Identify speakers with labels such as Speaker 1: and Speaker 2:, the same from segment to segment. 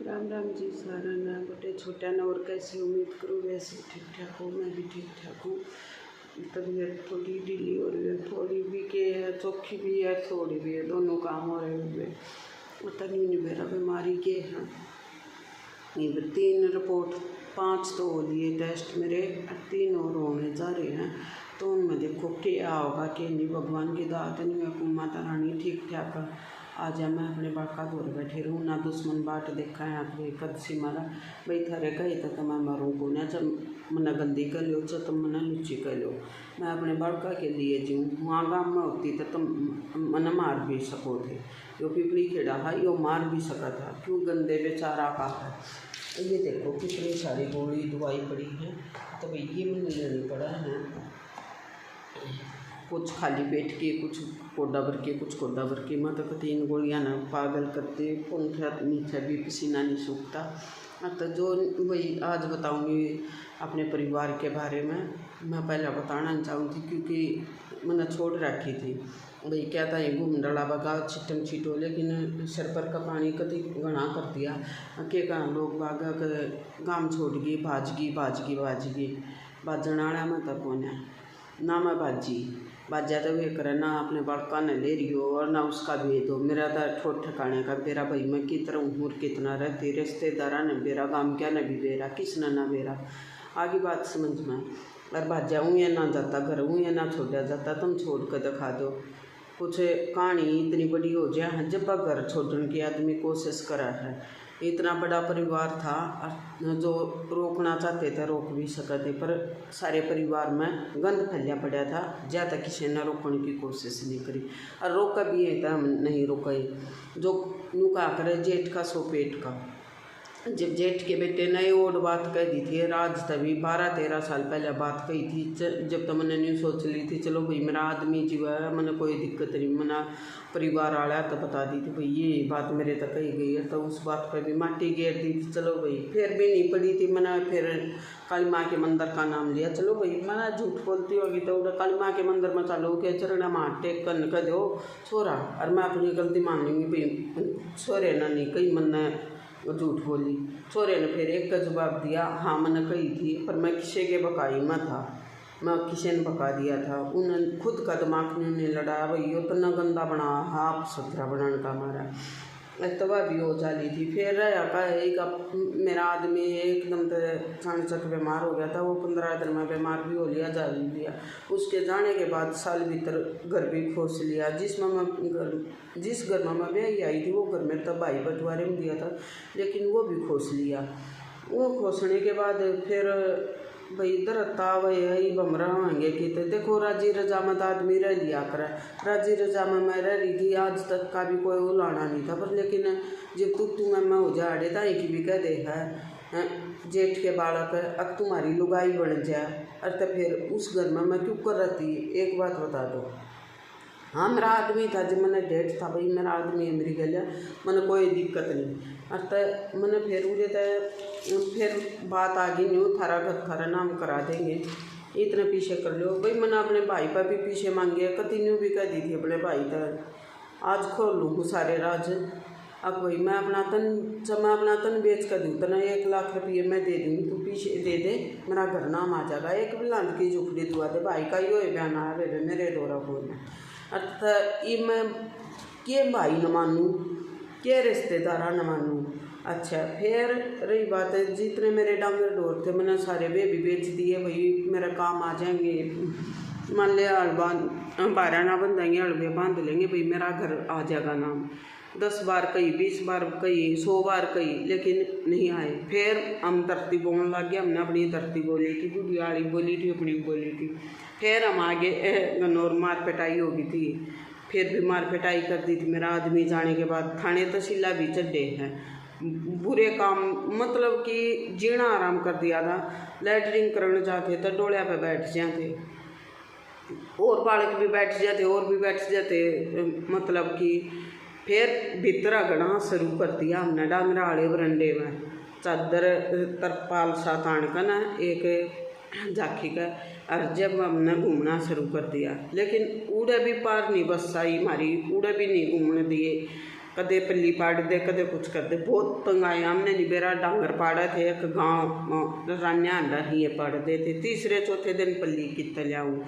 Speaker 1: राम राम जी सारा ना बटे छोटा न। और कैसे उम्मीद करूँ वैसे ठीक ठाक हूँ। मैं भी ठीक ठाक हूँ। तबीयत थोड़ी ढीली हो रही है, थोड़ी भी के है, चौखी भी है, थोड़ी भी है, दोनों काम हो रहे हुए। पता नहीं मेरा बीमारी के है। ये 3 रिपोर्ट 5 तो हो लिए टेस्ट मेरे, 3 और होने जा रहे हैं। तो उनमें देखो क्या होगा कि नहीं, भगवान की दात नहीं। माता रानी ठीक ठाक आज मैं अपने बाका दूर बैठे रहूँ ना। दुश्मन बाट देखा है आप कद सी मारा भाई थारे कहे तो मैं मरूँ को ना। जब मना गंदी कर लो जब तुम मना लुच्ची कर लो। मैं अपने बाका के लिए जीऊँ। वहाँ गाँव में होती तो तुम मन मार भी सको थे। यो पिपली खेड़ा है, यो मार भी सका था। क्यों गंदे बेचारा का है। ये देखो कितनी सारी गोली दवाई पड़ी है। तो भाई ये मैंने लेनी पड़ा है। कुछ खाली पेट के, कुछ कोडा भर के, कुछ कोडा भर के। मैं तो 3 गोलियाँ ना पागल करते पंखा नीचे भी पसीना नहीं सूखता। तो जो वही आज बताऊँगी अपने परिवार के बारे में। मैं पहले बताना चाहूँगी क्योंकि मैंने छोड़ रखी थी। भाई क्या था ये घूम डला बगा छिटम छिटो, लेकिन सर पर का पानी कति घना कर दिया के कहा लोग बागा गाम छोड़ गई भाजगी बाजन आड़ा में तब होने ना। मैं बाजा तो वे करे ना अपने बड़का न ले रही हो और ना उसका भी दो। मेरा तो ठोट ठिकाने का बेरा भाई मैं कितना हूँ कितना रहती रिश्तेदारा न बेरा गाम क्या न भी बेरा किस न बेरा आगे बात समझ में। और बाजा हूँ या ना जाता घर हूँ या ना छोड़ा जाता, तुम छोड़ कर दिखा दो। कुछ कहानी इतनी बड़ी हो जाए जब घर छोड़ने की आदमी कोशिश करा है। इतना बड़ा परिवार था जो रोकना चाहते थे रोक भी सकते, पर सारे परिवार में गंद फैलिया पड़ा था। ज़्यादा किसी ने रोकने की कोशिश नहीं करी और रोका भी है तो हम नहीं रोके। जो यूँ कहा करे जेठ का सो पेट का। जब जेठ के बेटे ने और बात कह दी थी राज तभी 12-13 साल पहले बात कही थी। जब तो मैंने नहीं सोच ली थी चलो भाई मेरा आदमी जीवा है, मैंने कोई दिक्कत नहीं। मना परिवार आया तो बता दी थी भाई ये बात मेरे तक कही गई है। तो उस बात पर भी माटी घेर दी थी। चलो भाई फिर भी नहीं पड़ी थी। मैंने फिर काली माँ के मंदिर का नाम लिया। चलो भाई मैंने झूठ बोलती होगी तो काली माँ के मंदिर में चलो के चरण में हाथ टेक कर कह दो छोरा, और मैं अपनी गलती मान लूँगी भाई छोरे ना नहीं कही मैंने झूठ बोली। छोरे ने फिर एक का जवाब दिया हाँ मैंने कही थी, पर मैं किसी के बकाई में था, मैं किसी ने बका दिया था। उन्होंने खुद का दिमाग नहीं लड़ा भाई उतना गंदा बना हाफ सुथरा बनाने का हमारा तबाह भी हो जाती थी। फिर रहा एक मेरा आदमी एकदम चाणचक बीमार हो गया था। वो 15 दिन में बीमार भी हो लिया जा लिया। उसके जाने के बाद साल भीतर घर भी खोस लिया। जिस घर में मैं ब्याही आई थी वो घर में तब भाई बंटवारे में दिया था, लेकिन वो भी खोस लिया। वो खोसने के बाद फिर भाई दरता वही बमरा होंगे कि तो देखो राजी रजामत आदमी रह लिया करे। राजी रजा में मैं रह रही थी, आज तक का भी कोई उलाना नहीं था। पर लेकिन जब तू मैं हो जाड़े था एक भी कह दे है जेठ के बालक अब तुम्हारी लुगाई बन जाए और तो फिर उस घर में मैं क्यों कर रहती। एक बात बता दो, हाँ मेरा आदमी था जब मैंने डेट था भाई मेरा आदमी है मेरी गलिया मैंने कोई दिक्कत नहीं। और तो मैंने फिर मुझे तो फिर बात आ गई न्यू थारा घर थारा नाम करा देंगे इतने पीछे कर लो भाई। मैंने अपने भाई पर भी पीछे मांगे कति न्यू भी कह दी थी अपने भाई तक आज खोल लूँ सारे राज। अब भाई मैं अपना तन जब मैं अपना तन बेच कर दूँ तो ना 1 लाख रुपये मैं दे दूँगी, तू पीछे दे दे मेरा घर नाम आ जाएगा। एक बिलांत की झुकड़ी दुआ दे भाई का यो बयान आया बेबे मेरे डोरा बोलना। अर्थात ये मैं के भाई न मानूँ के रिश्तेदारा न मानूँ। अच्छा फिर रही बात है जितने मेरे डांगर डोर थे मैंने सारे वे भी बेच दिए भाई मेरा काम आ जाएंगे। मान लिया हलवा 12 ना बंधाएंगे हलवे बांध लेंगे भाई मेरा घर आ जाएगा नाम। 10 बार कही 20 बार कही 100 बार कही लेकिन नहीं आए। फिर हम धरती बोलने लग गए। हमने अपनी धरती बोली थी बुढ़ियाड़ी बोली थी अपनी बोली थी। फिर हम आगे गनौर मार पिटाई हो गई थी, फिर भी मार पिटाई कर दी थी। मेरा आदमी जाने के बाद थाने तहसीला भी चढ़े हैं। बुरे काम मतलब कि जीना आराम कर दिया था। लैटरिन करने जाते तो डोलिया पे बैठ जाते और बालक भी बैठ जाते और भी बैठ जाते। मतलब कि फिर भीतर गढ़ा शुरू कर दिया हमने डांगरा वाले बरंडे में चादर तरपाल सा तान का ना एक झाकी का। और जब हमने घूमना शुरू कर दिया लेकिन उड़े भी पार नहीं बस आई हमारी उड़े भी नहीं घूमने दिए। कदे पल्ली पाड़ दे, कदे कुछ कर दे। बहुत तंग आए हमने। नहीं बेरा डांगर पाड़ा थे एक गाँव रान्या अंडा ही ये पाड़ दे थे। तीसरे चौथे दिन पल्ली कित लियाऊँ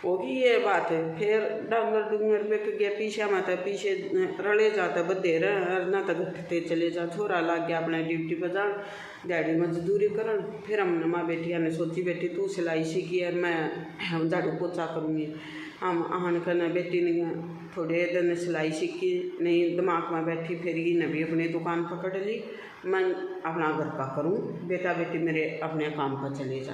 Speaker 1: होगी ये बात है। फिर डांगर डूंगर पे गया पीछे मत पीछे रले जाता बदे ना तो घटते चले जा। छोरा लग गया अपने ड्यूटी पर जान, डैडी मजदूरी करन। फिर हमने माँ बेटिया ने सोची बेटी तू सिलाई सीखी है, मैं झाड़ू पोछा करूँगी। हम आन करना बेटी ने थोड़े दिन सिलाई सीखी, नहीं दिमाग में बैठी, फिर ही ने भी अपनी दुकान पकड़ ली। मैं अपना घर का करूँ, बेटा बेटी मेरे अपने काम पर चले जा।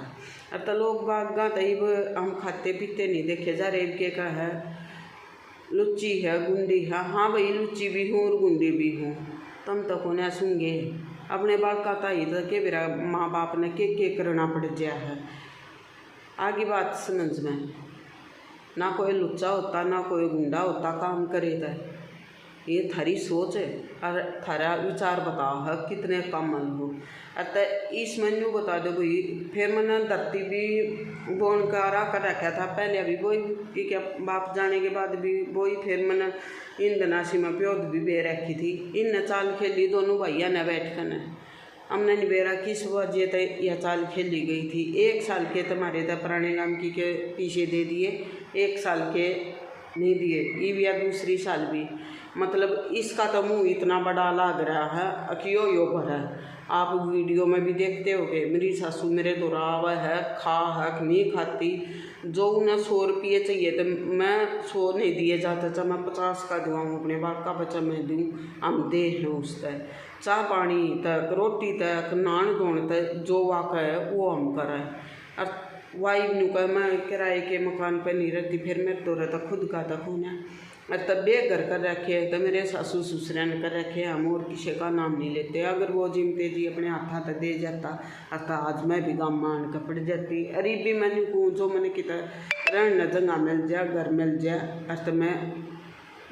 Speaker 1: अब तो लोग बागा तब हम खाते पीते नहीं देखे जा। रेब के का है लुच्ची है गुंडी है। हाँ भाई लुच्ची भी हूँ और गुंडी भी हूँ, तुम तो को न सुनगे अपने बाल का ताई तो के मेरा माँ बाप ने के करना पड़ गया है। आगे बात समझ में ना कोई लुच्चा होता ना कोई गुंडा होता काम करे था। ये थारी सोच है और थारा विचार बताओ है कितने कम मन हो। अतः इस मेन्यू बता दो भाई। फिर मैंने धरती भी बोन कारा कर रखा था पहले, अभी वही कि क्या बाप जाने के बाद भी वही। फिर मैंने इन दनासी में प्योद भी बे रखी थी। इन चाल खेली दोनों भैया ने बैठ कर न हमने निबेरा किस वजह से यह चाल खेली गई थी। 1 साल के तुम्हारे तो पुराने नाम की के पीछे दे दिए, 1 साल के नहीं दिए। ये या दूसरी साल भी मतलब इसका तो मुँह इतना बड़ा लग रहा है अकियो यो भर है। आप वीडियो में भी देखते होगे मेरी सासू मेरे दोरावा है खा है नहीं खाती। जो उन्हें 100 रुपये चाहिए तो मैं 100 नहीं दिए जाता, चाहे मैं 50 का दुआऊँ अपने बाप का बच्चा मैं दूँ। हम दे हैं उस तक चाह पानी तक रोटी तक नान धोने तक जो वाक़ है वो हम कराएं। और वाइफ नु कह मैं किराए के मकान पर नहीं रहती, फिर मेरे तो रहता खुद का तक होना। तब बेघर कर रखे तो मेरे सासू ससुर ने कर रखे, हम और किसी का नाम नहीं लेते। अगर वो जिम्पे जी अपने हाथा तक दे जाता अतः आज मैं भी गाँव मान का पड़ जाती। अरे भी मैंने को जो मैंने किता रहना जगह मिल जाए घर मिल जाए अस्त मैं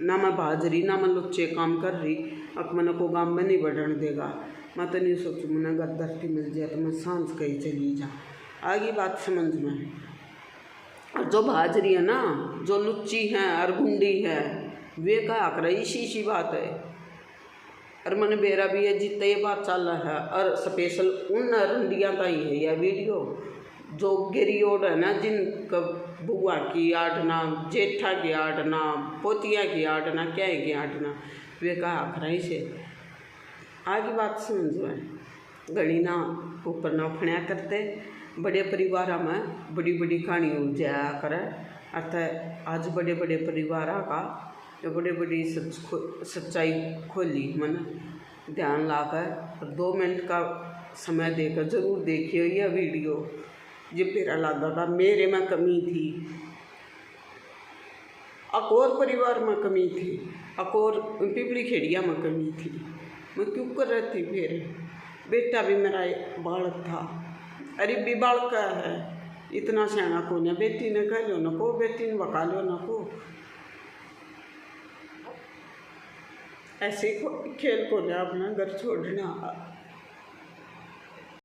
Speaker 1: ना मैं बाजरी ना मैं लुच्चे काम कर रही अब मैंने को गाँव में नहीं बढ़ने देगा। मैं तो नहीं सोचूँ मैंने घर दर्टी मिल जाए तो मैं सांस कहीं चली जा। आगे बात समझ में। और जो भाजरी है ना जो लुच्ची हैं और गुंडी है वे का कर इसी बात है। और मैंने बेरा भी है जितने ये बात चल रहा है। और स्पेशल उन रंडिया का ही है यह वीडियो जो गिरियोड है ना जिनका बुआ की आटना, जेठा की आटना, पोतिया की आटना, क्या है की आटना वे का आखरा से। आगे बात समझ में घड़ी ना ऊपर ना फणिया करते। बड़े परिवार में बड़ी बड़ी कहानी उलझाया करे अतः आज बड़े बड़े परिवार का जो बड़े बड़ी सच्चाई खोली मन ध्यान लाकर 2 मिनट का समय देकर ज़रूर देखिए यह वीडियो। जो मेरा लगा मेरे में कमी थी, अकोर परिवार में कमी थी, अकोर पिपली खेड़िया में कमी थी। मैं क्यों कर रही थी। फिर बेटा भी मेरा बालक था। अरे भी बालक है इतना सियाना को न बेटी ने कह लो न को, बेटी ने बका लो न को। ऐसे खेल को अपना घर छोड़ना।